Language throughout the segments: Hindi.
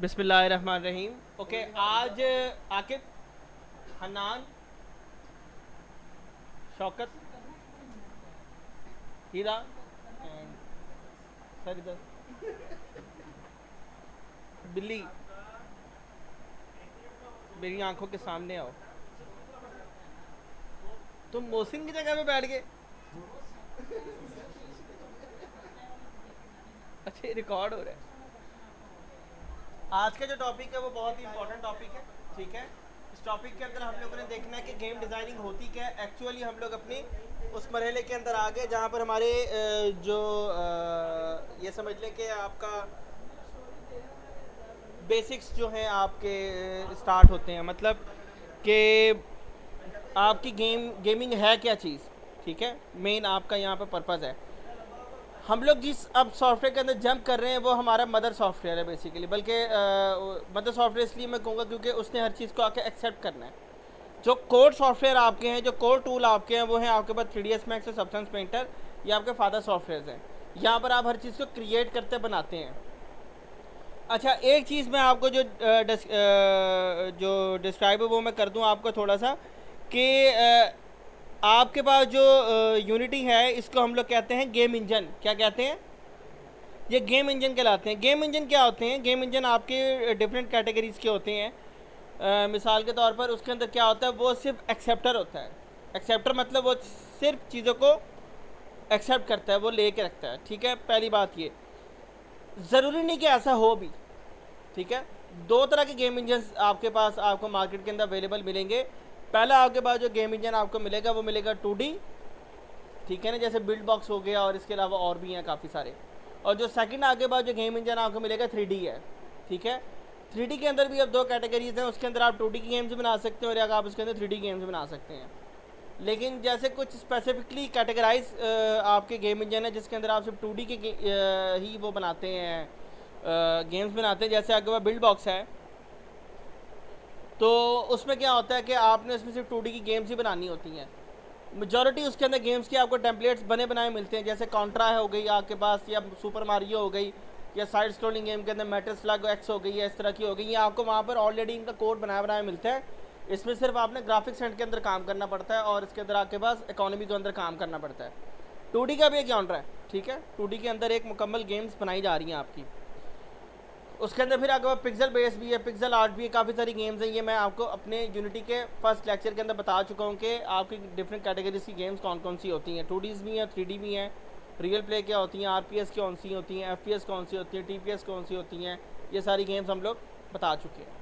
बिस्मिल्लाहिर्रहमानिर्रहीम। ओके, आज आकिब, हन्नान, शौकत, हीरा एंड सर इधर बिल्ली, मेरी आंखों के सामने आओ। तुम मोहसिन की जगह पे बैठ गए। अच्छा, ये रिकॉर्ड हो रहा है। आज का जो टॉपिक है वो बहुत ही इंपॉर्टेंट टॉपिक है। ठीक है, इस टॉपिक के अंदर हम लोगों ने देखना है कि गेम डिज़ाइनिंग होती क्या है। एक्चुअली हम लोग अपनी उस मरहले के अंदर आ गए जहाँ पर हमारे जो ये समझ लें कि आपका बेसिक्स जो हैं आपके स्टार्ट होते हैं। मतलब कि आपकी गेमिंग है क्या चीज़। ठीक है, मेन आपका यहाँ पर पर्पज़ है। हम लोग जिस अब सॉफ्टवेयर के अंदर जंप कर रहे हैं वो हमारा मदर सॉफ्टवेयर है बेसिकली। बल्कि मदर सॉफ्टवेयर इसलिए मैं कहूँगा क्योंकि उसने हर चीज़ को आके एक्सेप्ट करना है। जो कोर सॉफ्टवेयर आपके हैं, जो कोर टूल आपके हैं, वो हैं आपके पास 3ds Max और सब्सटेंस पेंटर। ये आपके फादर सॉफ्टवेयर हैं। यहाँ पर आप हर चीज़ को क्रिएट करते बनाते हैं। अच्छा, एक चीज़ मैं आपको जो डिस्क्राइब है वो मैं कर दूं आपको थोड़ा सा कि आपके पास जो यूनिटी है इसको हम लोग कहते हैं गेम इंजन। क्या कहते हैं? ये गेम इंजन कहलाते हैं। गेम इंजन क्या होते हैं? गेम इंजन आपके डिफरेंट कैटेगरीज के होते हैं। मिसाल के तौर पर उसके अंदर क्या होता है, वो सिर्फ एक्सेप्टर होता है। एक्सेप्टर मतलब वो सिर्फ चीज़ों को एक्सेप्ट करता है, वो ले कर रखता है। ठीक है, पहली बात ये। ज़रूरी नहीं कि ऐसा हो भी। ठीक है, दो तरह के गेम इंजन आपके पास आपको मार्केट के अंदर अवेलेबल मिलेंगे। पहला आपके पास जो गेम इंजन आपको मिलेगा वो मिलेगा 2D। ठीक है ना, जैसे बिल्ड बॉक्स हो गया और इसके अलावा और भी हैं काफ़ी सारे। और जो सेकंड आगे बाद जो गेम इंजन आपको मिलेगा 3D है। ठीक है, 3D के अंदर भी अब दो कैटेगरीज हैं। उसके अंदर आप 2D की गेम्स बना सकते हैं और आप उसके अंदर 3D गेम्स बना सकते हैं। लेकिन जैसे कुछ स्पेसिफिकली कैटेगराइज आपके गेम इंजन है जिसके अंदर आप सिर्फ 2D के ही वो बनाते हैं, गेम्स बनाते हैं। जैसे आपके पास बिल्ड बॉक्स है तो उसमें क्या होता है कि आपने उसमें सिर्फ 2D की गेम्स ही बनानी होती हैं। मेजॉरिटी उसके अंदर गेम्स की आपको टेम्पलेट्स बने बनाए मिलते हैं। जैसे कॉन्ट्रा हो गई आपके पास, या सुपर मारियो हो गई, या साइड स्क्रोलिंग गेम के अंदर मेटल स्लग एक्स हो गई, या इस तरह की हो गई। ये आपको वहाँ पर ऑलरेडी इनका कोड बनाया बनाया मिलता है। इसमें सिर्फ आपने ग्राफिक्स एंड के अंदर काम करना पड़ता है और इसके अंदर आपके पास इकोनॉमी के अंदर काम करना पड़ता है। 2D का भी एक जॉनर है। ठीक है, 2D के अंदर एक मुकम्मल गेम्स बनाई जा रही हैं आपकी। उसके अंदर फिर आपके पास पिक्सल बेस भी है, पिक्सल आर्ट भी है, काफ़ी सारी गेम्स हैं। ये मैं आपको अपने यूनिटी के फर्स्ट लेक्चर के अंदर बता चुका हूँ कि आपकी डिफरेंट कैटेगरीज की गेम्स कौन कौन सी होती हैं। 2Ds भी हैं, 3D भी हैं। रियल प्ले क्या होती हैं, RPS कौन सी होती हैं, FPS कौन सी होती हैं, TPS कौन सी होती हैं, ये सारी गेम्स हम लोग बता चुके हैं।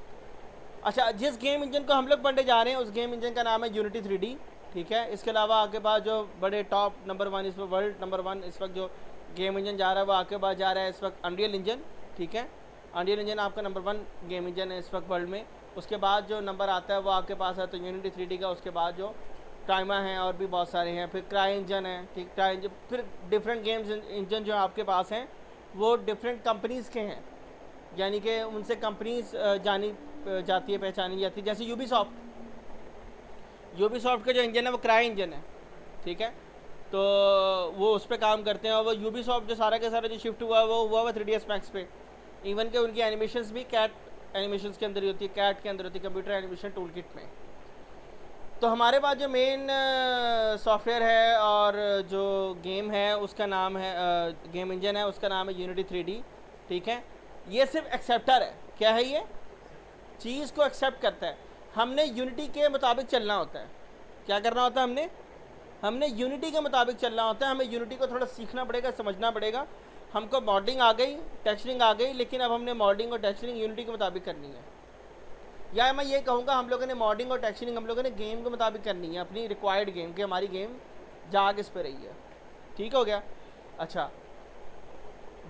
अच्छा, जिस गेम इंजन को हम लोग पढ़ने जा रहे हैं उस गेम इंजन का नाम है यूनिटी 3D। ठीक है, इसके अलावा आपके पास जो बड़े टॉप नंबर 1 इस वक्त, वर्ल्ड नंबर 1 इस वक्त जो गेम इंजन जा रहा है वो आपके पास जा रहा है इस वक्त अनरियल इंजन। ठीक है, अनरियल इंजन आपका नंबर 1 गेम इंजन है इस वक्त वर्ल्ड में। उसके बाद जो नंबर आता है वो आपके पास है तो यूनिटी 3D का। उसके बाद जो टाइमा है और भी बहुत सारे हैं। फिर क्राई इंजन है। ठीक, क्राई इंजन, फिर डिफरेंट गेम्स इंजन जो आपके पास हैं वो डिफरेंट कंपनीज़ के हैं, यानी कि उनसे कंपनीज जानी जाती है, पहचानी जाती है। जैसे यूबीसॉफ्ट का जो इंजन है वो क्राई इंजन है। ठीक है, तो वो उस पर काम करते हैं और वो यूबीसॉफ्ट जो सारा का सारा जो शिफ्ट हुआ है वो हुआ हुआ 3ds Max पे। इवन के उनकी एनिमेशंस भी कैट एनिमेशंस के अंदर ही होती है, कैट के अंदर होती है, कंप्यूटर एनिमेशन टूल किट में। तो हमारे पास जो मेन सॉफ्टवेयर है और जो गेम है उसका नाम है, गेम इंजन है उसका नाम है यूनिटी 3D। ठीक है, ये सिर्फ एक्सेप्टर है। क्या है ये? चीज़ को एक्सेप्ट करता है। हमने यूनिटी के मुताबिक चलना होता है। क्या करना होता है? हमने यूनिटी के मुताबिक चलना होता है। हमें यूनिटी को थोड़ा सीखना पड़ेगा, समझना पड़ेगा। हमको मॉडलिंग आ गई, टेक्सचरिंग आ गई, लेकिन अब हमने मॉडलिंग और टेक्सचरिंग यूनिटी के मुताबिक करनी है। या मैं ये कहूँगा हम लोगों ने मॉडलिंग और टेक्सचरिंग हम लोगों ने गेम के मुताबिक करनी है, अपनी रिक्वायर्ड गेम की। हमारी गेम जा किस पे रही है। ठीक हो गया? अच्छा,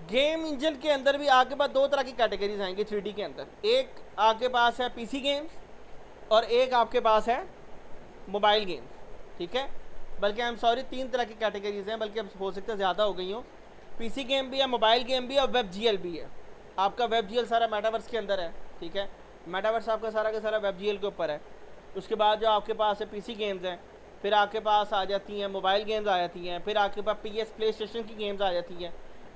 गेम इंजन के अंदर भी आपके पास दो तरह की कैटेगरीज आएंगी 3D के अंदर। एक आपके पास है PC गेम्स और एक आपके पास है मोबाइल गेम्स। ठीक है, बल्कि आई एम सॉरी, 3 तरह की कैटेगरीज हैं, बल्कि अब हो सकता है ज़्यादा हो गई हो। PC गेम भी है, मोबाइल गेम भी है और वेब GL भी है। आपका वेब GL सारा मेटावर्स के अंदर है। ठीक है, मेटावर्स आपका सारा का सारा वेब GL के ऊपर है। उसके बाद जो आपके पास है PC गेम्स हैं, फिर आपके पास आ जाती हैं मोबाइल गेम्स आ जाती हैं, फिर आपके पास PS प्ले स्टेशन की गेम्स आ जाती हैं,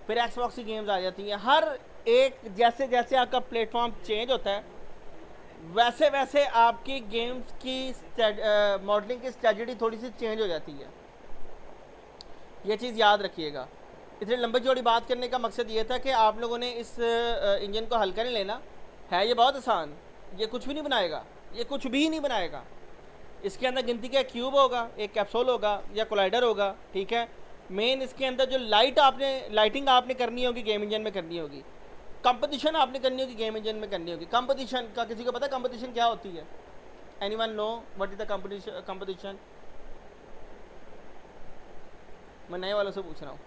फिर Xbox की गेम्स आ जाती हैं। हर एक जैसे जैसे आपका प्लेटफॉर्म चेंज होता है वैसे वैसे आपकी गेम्स की मॉडलिंग की स्ट्रेटजी थोड़ी सी चेंज हो जाती है। ये चीज़ याद रखिएगा। इतनी लंबी चौड़ी बात करने का मकसद ये था कि आप लोगों ने इस इंजन को हल्का नहीं लेना है। ये बहुत आसान, ये कुछ भी नहीं बनाएगा, ये कुछ भी नहीं बनाएगा। इसके अंदर गिनती का क्यूब होगा, एक कैप्सूल होगा या कोलाइडर होगा, ठीक है। मेन इसके अंदर जो लाइटिंग आपने करनी होगी गेम इंजन में करनी होगी, कंपटीशन आपने करनी होगी गेम इंजन में करनी होगी। कंपटीशन का किसी को पता कंपटीशन क्या होती है? Anyone know what is the competition? मैं नए वालों से पूछ रहा हूँ,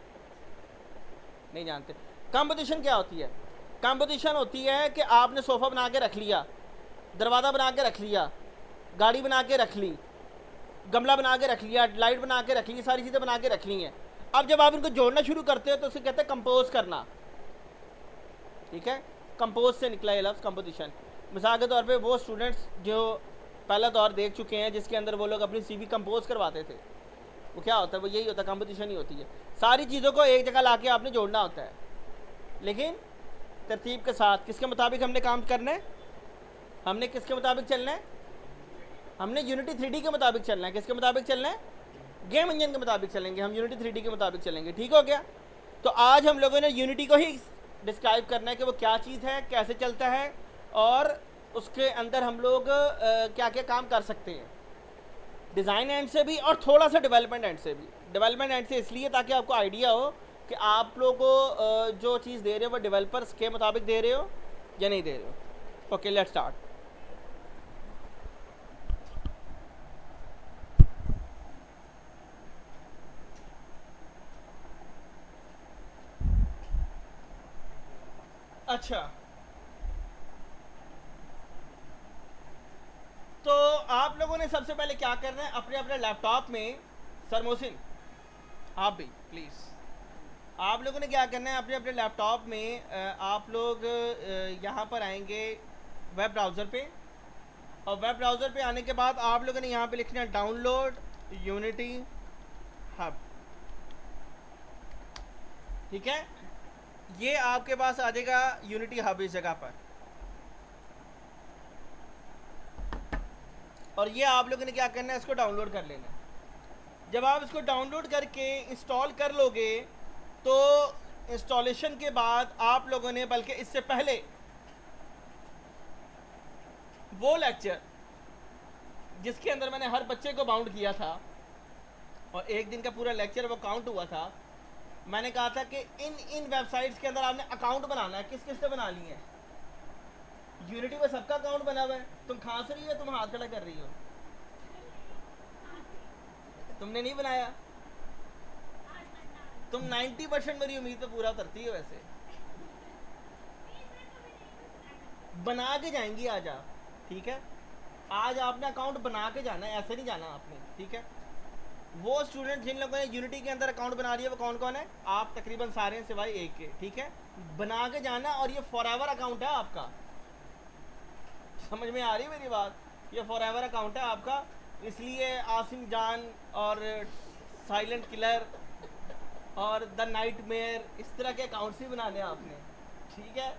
नहीं जानते कंपटीशन क्या होती है। कंपटीशन होती है कि आपने सोफ़ा बना के रख लिया, दरवाज़ा बना के रख लिया, गाड़ी बना के रख ली, गमला बना के रख लिया, लाइट बना के रख ली, सारी चीज़ें बना के रख ली हैं। अब जब आप इनको जोड़ना शुरू करते हो तो उसे कहते हैं कंपोज करना, ठीक है। कंपोज से निकला ये लफ्ज़ कंपोजिशन। मिसाल के तौर पे वो स्टूडेंट्स जो पहला दौर देख चुके हैं जिसके अंदर वो लोग अपनी CV कंपोज करवाते थे, वो क्या होता है? वो यही होता है, कंपोजिशन ही होती है। सारी चीज़ों को एक जगह ला के आपने जोड़ना होता है, लेकिन तरतीब के साथ। किसके मुताबिक हमने काम करना है? हमने किसके मुताबिक चलना है? हमने यूनिटी 3D के मुताबिक चलना है। किसके मुताबिक चलना है? गेम इंजन के मुताबिक चलेंगे हम, यूनिटी 3D के मुताबिक चलेंगे, ठीक हो गया। तो आज हम लोगों ने यूनिटी को ही डिस्क्राइब करना है कि वो क्या चीज़ है, कैसे चलता है और उसके अंदर हम लोग क्या क्या काम कर सकते हैं, डिज़ाइन एंड से भी और थोड़ा सा डेवलपमेंट एंड से भी। डेवलपमेंट एंड से इसलिए ताकि आपको आइडिया हो कि आप लोगों को जो चीज़ दे रहे हो वो डेवलपर्स के मुताबिक दे रहे हो या नहीं दे रहे हो। Okay, let's start. अच्छा, तो आप लोगों ने सबसे पहले क्या करना है, अपने अपने लैपटॉप में, सर मोहसिन आप भी प्लीज़, आप लोगों ने क्या करना है अपने अपने लैपटॉप में आप लोग यहाँ पर आएंगे वेब ब्राउज़र पे, और वेब ब्राउज़र पे आने के बाद आप लोगों ने यहाँ पे लिखना है डाउनलोड यूनिटी हब, ठीक है। ये आपके पास आ जाएगा यूनिटी हब इस जगह पर, और ये आप लोगों ने क्या करना है, इसको डाउनलोड कर लेना है। जब आप इसको डाउनलोड करके इंस्टॉल कर लोगे तो इंस्टॉलेशन के बाद आप लोगों ने, बल्कि इससे पहले, वो लेक्चर जिसके अंदर मैंने हर बच्चे को बाउंड किया था और एक दिन का पूरा लेक्चर वो काउंट हुआ था, मैंने कहा था कि इन वेबसाइट्स के अंदर आपने अकाउंट बनाना है। किस किस ने बना लिए हैं? यूनिटी में सबका अकाउंट बना हुआ है। तुम खांस रही हो, तुम हाथ खड़ा कर रही हो, तुमने नहीं बनाया। तुम 90% मेरी उम्मीद पे पूरा करती हो। वैसे बना के जाएंगी आज आप, ठीक है। आज आपने अकाउंट बना के जाना है, ऐसे नहीं जाना आपने, ठीक है। वो स्टूडेंट जिन लोगों ने यूनिटी के अंदर अकाउंट बना लिया वो कौन कौन है? आप तकरीबन सारे हैं सिवाय एक के, ठीक है। बना के जाना, और ये फॉरएवर अकाउंट है आपका। समझ में आ रही है मेरी बात? ये फॉरएवर अकाउंट है आपका, इसलिए आसिम जान और साइलेंट किलर और द नाइटमेयर, इस तरह के अकाउंट्स ही बनाने आपने, ठीक है।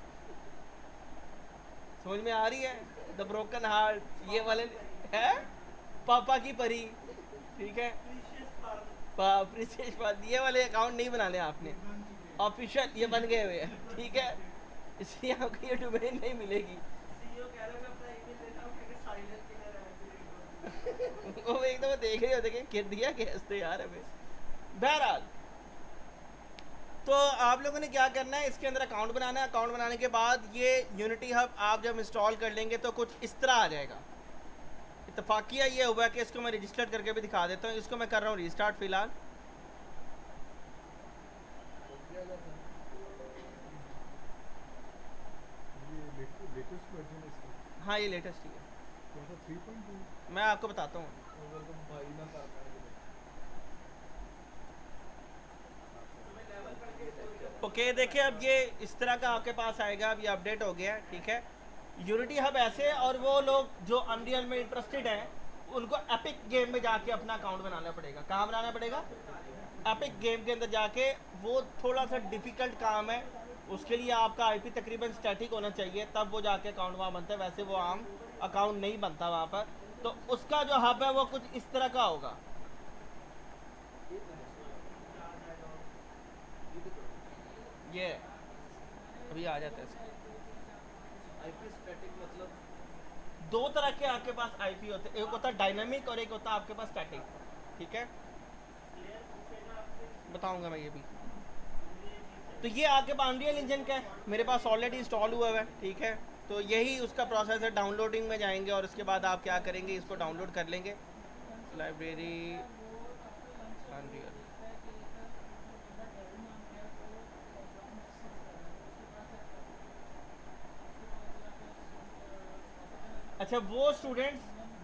समझ में आ रही है? द ब्रोकन हार्ट, ये वाले है, पापा की परी, ठीक है, ये वाले अकाउंट नहीं बनाने आपने। ऑफिशियल ये बन गए हुए हैं, ठीक है, इसलिए आपको ये डोमेन नहीं मिलेगी। वो एकदम देख रहे होते कि गिर दिया कैसे यार हमें। बहरहाल, तो आप लोगों ने क्या करना है, इसके अंदर अकाउंट बनाना है। अकाउंट बनाने के बाद ये यूनिटी हब आप जब इंस्टॉल कर लेंगे तो कुछ इस तरह आ जाएगा। इत्तफाकिया ये हुआ कि इसको मैं रजिस्टर करके भी दिखा देता हूँ। इसको मैं कर रहा हूँ रीस्टार्ट फिलहाल। हाँ, ये लेटेस्ट ही है, मैं आपको बताता हूँ। ओके, देखिए अब ये इस तरह का आपके पास आएगा। अब ये अपडेट हो गया, ठीक है। यूनिटी हब ऐसे, और वो लोग जो अनरियल में इंटरेस्टेड हैं उनको एपिक गेम में जाके अपना अकाउंट बनाना पड़ेगा। कहाँ बनाना पड़ेगा? एपिक गेम के अंदर जाके। वो थोड़ा सा डिफ़िकल्ट काम है, उसके लिए आपका आईपी तकरीबन स्टैटिक होना चाहिए, तब वो जाके अकाउंट वहाँ बनता है, वैसे वो आम अकाउंट नहीं बनता वहाँ पर। तो उसका जो हब है वो कुछ इस तरह का होगा। ये अभी आ जाता है इसका। आईपी स्टैटिक मतलब? दो तरह के आपके पास आईपी होते हैं, एक होता है डायनामिक और एक होता है आपके पास स्टैटिक। ठीक है, बताऊंगा मैं ये भी। तो ये आपके पास अनरियल इंजन का है, मेरे पास ऑलरेडी इंस्टॉल हुआ है। ठीक है, तो यही उसका प्रोसेस है। डाउनलोडिंग में जाएंगे और उसके बाद आप क्या करेंगे, इसको डाउनलोड कर लेंगे। लाइब्रेरी अनरियल, अच्छा वो स्टूडेंट्स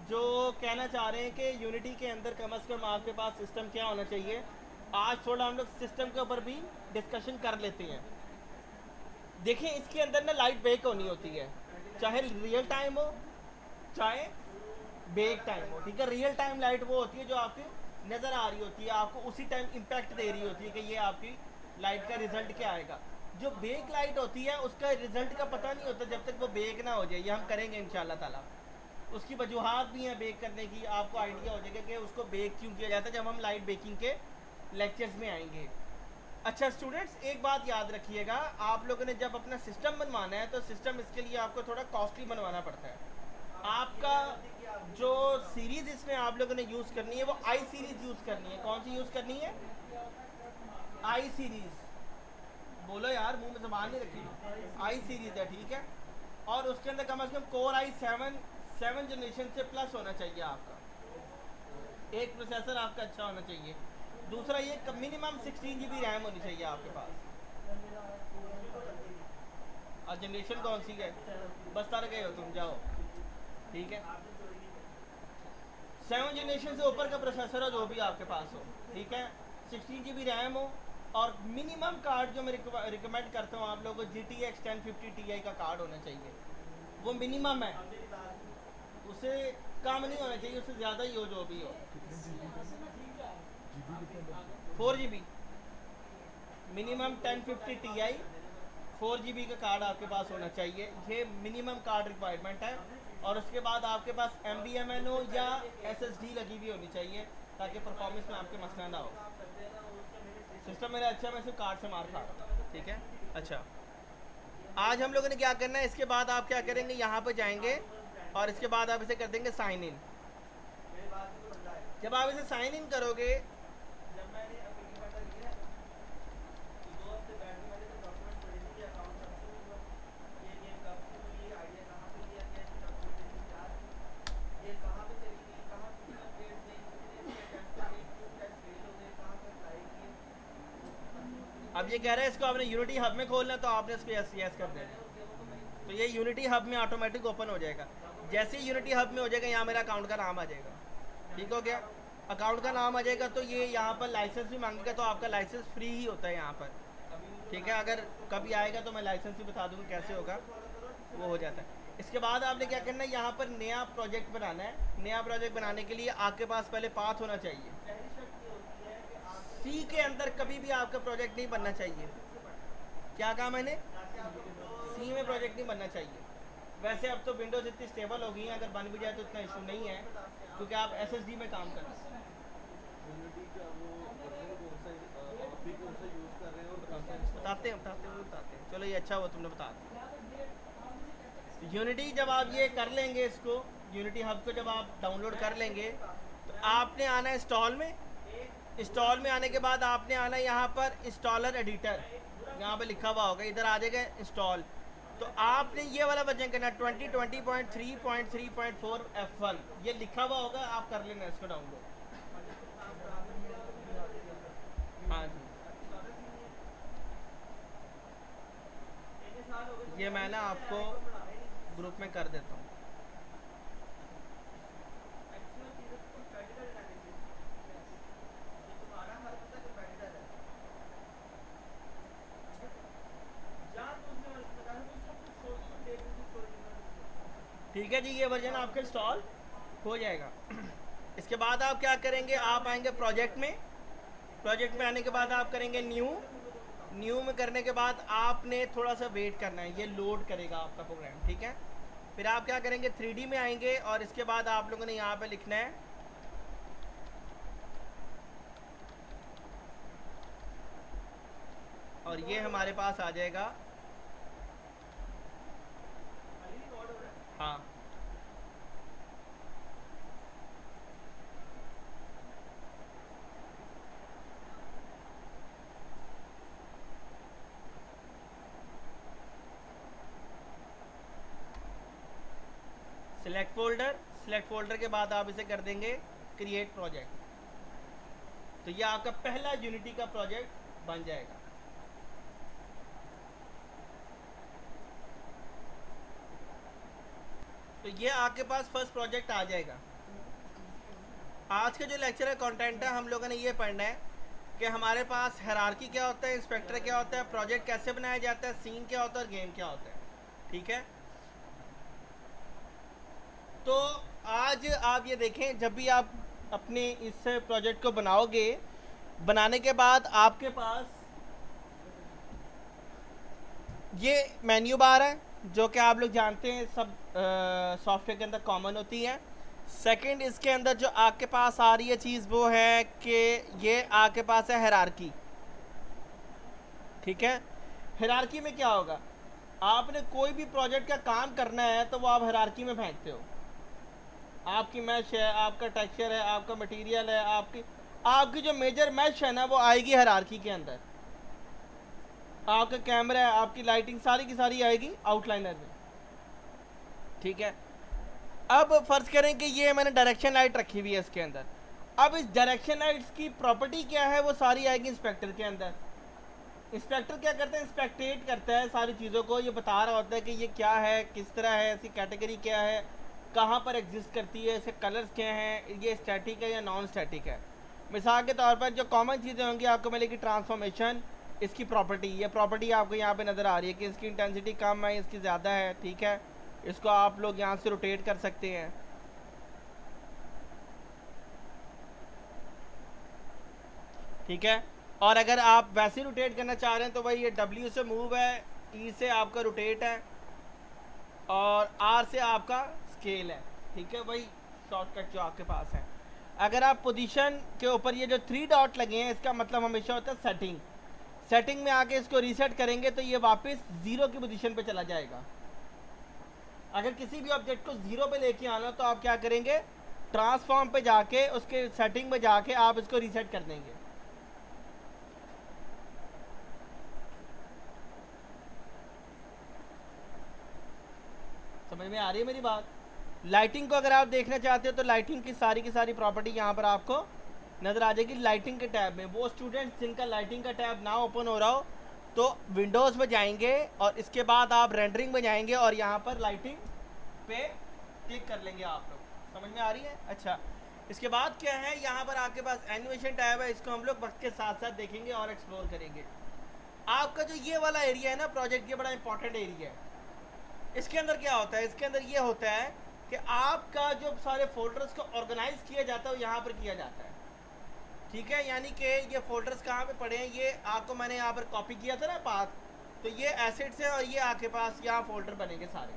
जो कहना चाह रहे हैं कि यूनिटी के अंदर कम से कम आपके पास सिस्टम क्या होना चाहिए, आज थोड़ा हम लोग सिस्टम के ऊपर भी डिस्कशन कर लेते हैं। देखिए इसके अंदर ना लाइट बेक होनी होती है, चाहे रियल टाइम हो चाहे बेक टाइम हो। ठीक है, रियल टाइम लाइट वो होती है जो आपकी नज़र आ रही होती है, आपको उसी टाइम इम्पैक्ट दे रही होती है कि ये आपकी लाइट का रिजल्ट क्या आएगा। जो बेक लाइट होती है उसका रिजल्ट का पता नहीं होता जब तक वो बेक ना हो जाए। ये हम करेंगे इंशाल्लाह ताला। उसकी वजूहत भी हैं बेक करने की, आपको आइडिया हो जाएगा कि उसको बेक क्यों किया जाता है जब हम लाइट बेकिंग के लेक्चर्स में आएंगे। अच्छा स्टूडेंट्स, एक बात याद रखिएगा, आप लोगों ने जब अपना सिस्टम बनवाना है तो सिस्टम इसके लिए आपको थोड़ा कॉस्टली बनवाना पड़ता है। आपका जो सीरीज़ इसमें आप लोगों ने यूज़ करनी है वो आई सीरीज़ यूज़ करनी है। कौन सी यूज़ करनी है? आई सीरीज़। बोलो यार, मुंह में जबान नहीं रखी। आई सीरीज़ है, ठीक है। और उसके अंदर कम से कम कोर आई सेवन जनरेशन से प्लस होना चाहिए आपका। एक प्रोसेसर आपका अच्छा होना चाहिए। दूसरा ये मिनिमम 16 GB रैम होनी चाहिए आपके पास। और जनरेशन कौन सी है? बस तर गए हो तुम, जाओ। ठीक है, 7 जनरेशन से ऊपर का प्रोसेसर हो जो भी आपके पास हो। ठीक है, 16 GB रैम हो। और मिनिमम कार्ड जो मैं रिकमेंड करता हूँ आप लोगों को, GTX 1050 Ti का कार्ड होना चाहिए। वो मिनिमम है, उसे कम नहीं होना चाहिए, उससे ज़्यादा ही हो जो भी हो। 4 GB मिनिमम 1050 Ti 4 GB का कार्ड आपके पास होना चाहिए। ये मिनिमम कार्ड रिक्वायरमेंट है। और उसके बाद आपके पास MBMN हो या SSD लगी हुई होनी चाहिए ताकि परफॉर्मेंस में आपके मसला ना हो। सिस्टम मेरा अच्छा, मैं सिर्फ कार्ड से मार खा रहा हूँ। ठीक है, अच्छा आज हम लोगों ने क्या करना है, इसके बाद आप क्या करेंगे, यहाँ पर जाएंगे और इसके बाद आप इसे कर देंगे साइन इन। जब आप इसे साइन इन करोगे, अब ये कह रहा है इसको आपने यूनिटी हब में खोलना है तो आपने इसको यस यस कर देना। तो ये यूनिटी हब में ऑटोमेटिक ओपन हो जाएगा। जैसे ही यूनिटी हब में हो जाएगा यहाँ मेरा अकाउंट का नाम आ जाएगा। ठीक हो गया, अकाउंट का नाम आ जाएगा तो ये यहाँ पर लाइसेंस भी मांगेगा, तो आपका लाइसेंस फ्री ही होता है यहाँ पर। ठीक है, अगर कभी आएगा तो मैं लाइसेंस भी बता दूँगा कैसे होगा, वो हो जाता है। इसके बाद आपने क्या करना है, यहाँ पर नया प्रोजेक्ट बनाना है। नया प्रोजेक्ट बनाने के लिए आपके पास पहले पाथ होना चाहिए। सी के अंदर कभी भी आपका प्रोजेक्ट नहीं बनना चाहिए। क्या कहा मैंने? सी में प्रोजेक्ट नहीं बनना चाहिए। वैसे अब तो विंडोज़ इतनी स्टेबल हो गई है, अगर बन भी जाए तो इतना इशू नहीं है क्योंकि आप SSD में काम कर रहे हैं। यूनिटी का वो वर्जन कौन सा आप भी कौन सा यूज़ कर रहे हैं और कौन सा इंस्टॉल? बताते हैं। चलो ये अच्छा हुआ तुमने बता दिया। यूनिटी जब आप ये कर लेंगे, इसको यूनिटी हब को जब आप डाउनलोड कर लेंगे तो आपने आना है इंस्टॉल में। इंस्टॉल में आने के बाद आपने आना है यहाँ पर इंस्टॉलर एडिटर, यहाँ पे लिखा हुआ होगा, इधर आ जाएगा इंस्टॉल। तो आपने ये वाला वर्जन करना 2020.3.3.4 F1, ये लिखा हुआ होगा, आप कर लेना इसको डाउनलोड। हाँ जी, ये मैं ना आपको ग्रुप में कर देता हूँ। ठीक है जी, ये वर्जन आपका इंस्टॉल हो जाएगा। इसके बाद आप क्या करेंगे, आप आएंगे प्रोजेक्ट में। प्रोजेक्ट में आने के बाद आप करेंगे न्यू न्यू में करने के बाद आपने थोड़ा सा वेट करना है, ये लोड करेगा आपका प्रोग्राम, ठीक है। फिर आप क्या करेंगे, 3D में आएंगे और इसके बाद आप लोगों ने यहाँ पे लिखना है और ये हमारे पास आ जाएगा। हाँ, सिलेक्ट फोल्डर के बाद आप इसे कर देंगे क्रिएट प्रोजेक्ट, तो ये आपका पहला यूनिटी का प्रोजेक्ट बन जाएगा। तो ये आपके पास फर्स्ट प्रोजेक्ट आ जाएगा। आज का जो लेक्चर है कंटेंट है, हम लोगों ने ये पढ़ना है कि हमारे पास हायरार्की क्या होता है, इंस्पेक्टर क्या होता है, प्रोजेक्ट कैसे बनाया जाता है, सीन क्या होता है और गेम क्या होता है, ठीक है। तो आज आप ये देखें, जब भी आप अपने इस प्रोजेक्ट को बनाओगे, बनाने के बाद आपके पास ये मेन्यू बार है जो कि आप लोग जानते हैं सब सॉफ्टवेयर के अंदर कॉमन होती है। सेकंड, इसके अंदर जो आपके पास आ रही है चीज़ वो है कि ये आपके पास है हायरार्की, ठीक है। हायरार्की में क्या होगा, आपने कोई भी प्रोजेक्ट का काम करना है तो वो आप हायरार्की में फेंकते हो। आपकी मैश है, आपका टेक्सचर है, आपका मटेरियल है, आपकी जो मेजर मैश है ना वो आएगी हायरार्की के अंदर। आपका कैमरा है, आपकी लाइटिंग सारी की सारी आएगी आउटलाइनर में, ठीक है। अब फर्ज करें कि ये मैंने डायरेक्शन लाइट रखी हुई है इसके अंदर। अब इस डायरेक्शन लाइट्स की प्रॉपर्टी क्या है, वो सारी आएगी इंस्पेक्टर के अंदर। इंस्पेक्टर क्या करता है, इंस्पेक्टेट करता है सारी चीज़ों को, ये बता रहा होता है कि ये क्या है, किस तरह है, इसकी कैटेगरी क्या है, कहाँ पर एग्जिस्ट करती है, इसके कलर्स क्या हैं, ये स्टैटिक है या नॉन स्टैटिक है। मिसाल के तौर पर जो कॉमन चीज़ें होंगी आपको मिलेगी ट्रांसफॉर्मेशन, इसकी प्रॉपर्टी, ये प्रॉपर्टी आपको यहाँ पे नज़र आ रही है कि इसकी इंटेंसिटी कम है, इसकी ज़्यादा है, ठीक है। इसको आप लोग यहाँ से रोटेट कर सकते हैं, ठीक है। और अगर आप वैसे रोटेट करना चाह रहे हैं तो भाई ये W से मूव है, E से आपका रोटेट है और R से आपका स्केल है, ठीक है भाई, शॉर्टकट जो आपके पास है। अगर आप पोजीशन के ऊपर ये जो 3 डॉट लगे हैं, इसका मतलब हमेशा होता है सेटिंग। सेटिंग में आके इसको रीसेट करेंगे तो ये वापस 0 की पोजीशन पे चला जाएगा। अगर किसी भी ऑब्जेक्ट को 0 पे लेके आना तो आप क्या करेंगे, ट्रांसफॉर्म पे जाके उसके सेटिंग में जाके आप इसको रीसेट कर देंगे। समझ में आ रही है मेरी बात। लाइटिंग को अगर आप देखना चाहते हो तो लाइटिंग की सारी प्रॉपर्टी यहाँ पर आपको नज़र आ जाएगी लाइटिंग के टैब में। वो स्टूडेंट्स जिनका लाइटिंग का टैब ना ओपन हो रहा हो तो विंडोज़ में जाएंगे और इसके बाद आप रेंडरिंग में जाएंगे और यहाँ पर लाइटिंग पे क्लिक कर लेंगे आप लोग। समझ में आ रही है। अच्छा, इसके बाद क्या है, यहाँ पर आपके पास एनिमेशन टैब है, इसको हम लोग वक्त के साथ साथ देखेंगे और एक्सप्लोर करेंगे। आपका जो ये वाला एरिया है ना प्रोजेक्ट, ये बड़ा इंपॉर्टेंट एरिया है। इसके अंदर क्या होता है, इसके अंदर ये होता है कि आपका जो सारे फोल्डर्स को ऑर्गेनाइज किया जाता है वो यहाँ पर किया जाता है, ठीक है। यानी कि ये फोल्डर्स कहाँ पे पड़े हैं, ये आपको मैंने यहाँ पर कॉपी किया था ना पाथ, तो ये एसेट्स हैं और ये आपके पास यहाँ फोल्डर बनेंगे सारे,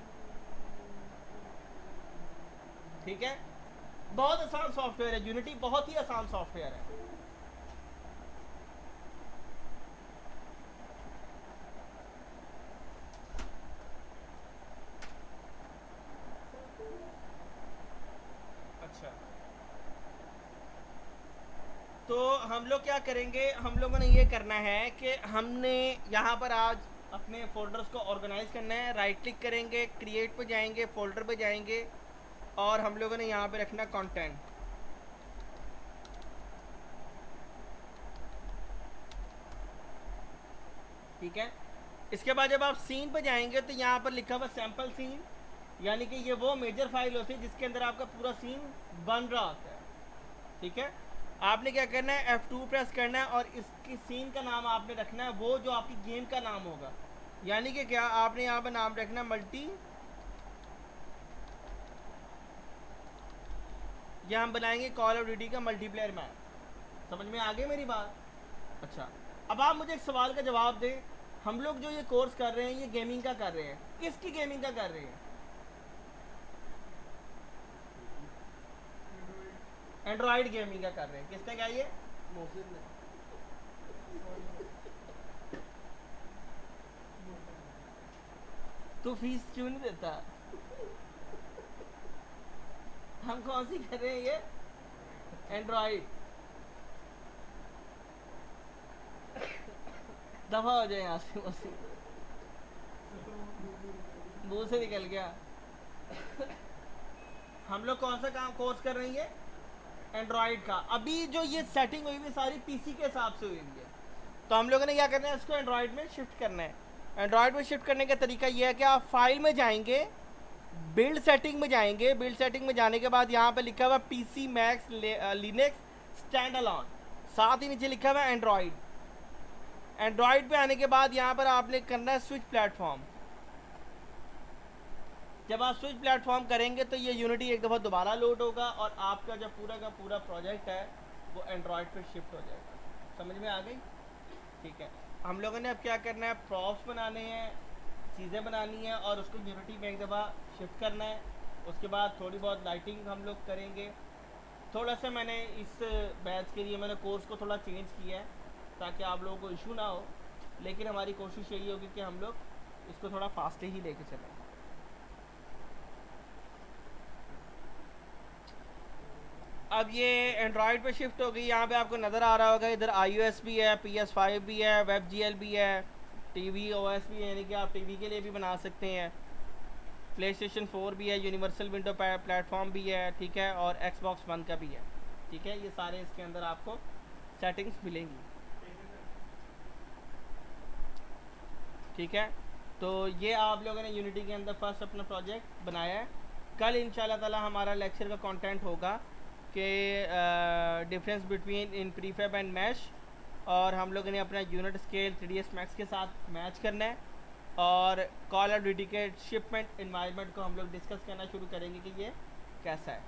ठीक है। बहुत आसान सॉफ्टवेयर है यूनिटी, बहुत ही आसान सॉफ्टवेयर है। अच्छा, तो हम लोग क्या करेंगे, हम लोगों ने ये करना है कि हमने यहाँ पर आज अपने फोल्डर्स को ऑर्गेनाइज करना है। राइट क्लिक करेंगे, क्रिएट पे जाएंगे, फोल्डर पे जाएंगे और हम लोगों ने यहाँ पे रखना कंटेंट, ठीक है। इसके बाद जब आप सीन पे जाएंगे तो यहाँ पर लिखा हुआ सैम्पल सीन, यानी कि ये वो मेजर फाइल होती है जिसके अंदर आपका पूरा सीन बन रहा होता है, ठीक है। आपने क्या करना है, F2 प्रेस करना है और इसकी सीन का नाम आपने रखना है वो जो आपकी गेम का नाम होगा। यानी कि क्या आपने यहाँ पर नाम रखना मल्टी, या हम बनाएंगे कॉल ऑफ ड्यूटी का मल्टीप्लेयर मैप। समझ में आ गई मेरी बात। अच्छा, अब आप मुझे एक सवाल का जवाब दें, हम लोग जो ये कोर्स कर रहे हैं ये गेमिंग का कर रहे हैं, किसकी गेमिंग का कर रहे हैं? एंड्रॉइड गेमिंग का कर रहे हैं। किसने कहा ये? मोहसिन ने। तू फीस क्यों नहीं देता? हम कौन सी कर रहे हैं ये? एंड्रॉइड। दफा हो जाए यहाँ से, मोहसिन मुंह से निकल गया। हम लोग कौन सा काम कोर्स कर रही है? एंड्रॉइड का। अभी जो ये सेटिंग हुई हुई सारी पीसी के हिसाब से हुई हुई है, तो हम लोगों ने क्या करना है, इसको एंड्रॉइड में शिफ्ट करना है। एंड्रॉइड में शिफ्ट करने का तरीका ये है कि आप फाइल में जाएंगे, बिल्ड सेटिंग में जाएंगे, बिल्ड सेटिंग में जाने के बाद यहाँ पे लिखा हुआ PC max Linux stand alone, साथ ही नीचे लिखा हुआ एंड्रॉइड। एंड्रॉइड पे आने के बाद यहाँ पर आपने करना है स्विच प्लेटफॉर्म। जब आप स्विच प्लेटफॉर्म करेंगे तो ये यूनिटी एक दफ़ा दोबारा लोड होगा और आपका जो पूरा का पूरा प्रोजेक्ट है वो एंड्रॉयड पे शिफ्ट हो जाएगा। समझ में आ गई? ठीक है। हम लोगों ने अब क्या करना है, प्रॉप्स बनाने हैं, चीज़ें बनानी है और उसको यूनिटी में एक दफ़ा शिफ्ट करना है। उसके बाद थोड़ी बहुत लाइटिंग हम लोग करेंगे। थोड़ा सा मैंने इस बैच के लिए मैंने कोर्स को थोड़ा चेंज किया है ताकि आप लोगों को इशू ना हो, लेकिन हमारी कोशिश यही होगी कि हम लोग इसको थोड़ा फास्ट ही लेके चलें। अब ये एंड्रॉयड पे शिफ्ट हो गई। यहाँ पे आपको नज़र आ रहा होगा इधर iOS भी है, PS5 भी है, WebGL भी है, TV OS भी है, यानी कि आप टीवी के लिए भी बना सकते हैं। PlayStation 4 भी है, यूनिवर्सल विंडो प्लेटफॉर्म भी है, ठीक है, और Xbox One का भी है, ठीक है। ये सारे इसके अंदर आपको सेटिंग्स मिलेंगी, ठीक है। तो ये आप लोगों ने यूनिटी के अंदर फर्स्ट अपना प्रोजेक्ट बनाया है। कल इंशाल्लाह ताला हमारा लेक्चर का कंटेंट होगा कि difference between in prefab and mash, और हम लोगों ने अपना यूनिट स्केल 3ds मैक्स के साथ मैच करना है, और कॉल ऑफ ड्यूटी के शिपमेंट इन्वायरमेंट को हम लोग डिस्कस करना शुरू करेंगे कि ये कैसा है।